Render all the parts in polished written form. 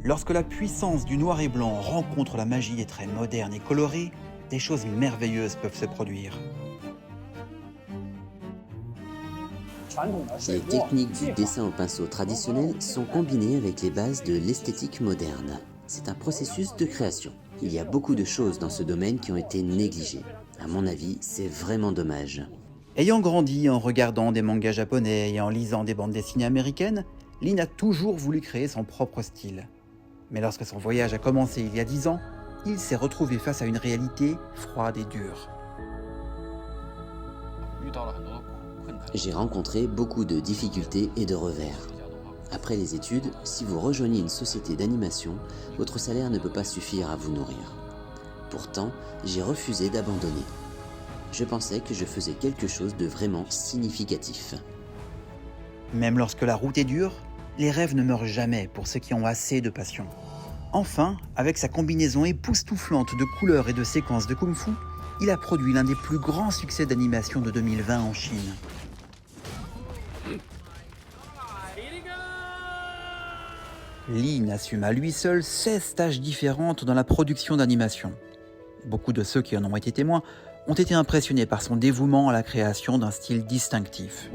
Lorsque la puissance du noir et blanc rencontre la magie des traits modernes et colorés, des choses merveilleuses peuvent se produire. Les techniques du dessin au pinceau traditionnel sont combinées avec les bases de l'esthétique moderne. C'est un processus de création. Il y a beaucoup de choses dans ce domaine qui ont été négligées. À mon avis, c'est vraiment dommage. Ayant grandi en regardant des mangas japonais et en lisant des bandes dessinées américaines, Lynn a toujours voulu créer son propre style. Mais lorsque son voyage a commencé il y a 10 ans, il s'est retrouvé face à une réalité froide et dure. J'ai rencontré beaucoup de difficultés et de revers. Après les études, si vous rejoignez une société d'animation, votre salaire ne peut pas suffire à vous nourrir. Pourtant, j'ai refusé d'abandonner. Je pensais que je faisais quelque chose de vraiment significatif. Même lorsque la route est dure, les rêves ne meurent jamais pour ceux qui ont assez de passion. Enfin, avec sa combinaison époustouflante de couleurs et de séquences de kung-fu, il a produit l'un des plus grands succès d'animation de 2020 en Chine. Lynn assume à lui seul 16 tâches différentes dans la production d'animation. Beaucoup de ceux qui en ont été témoins ont été impressionnés par son dévouement à la création d'un style distinctif.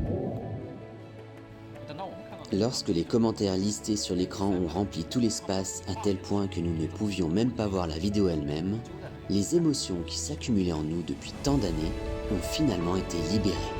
Lorsque les commentaires listés sur l'écran ont rempli tout l'espace à tel point que nous ne pouvions même pas voir la vidéo elle-même, les émotions qui s'accumulaient en nous depuis tant d'années ont finalement été libérées.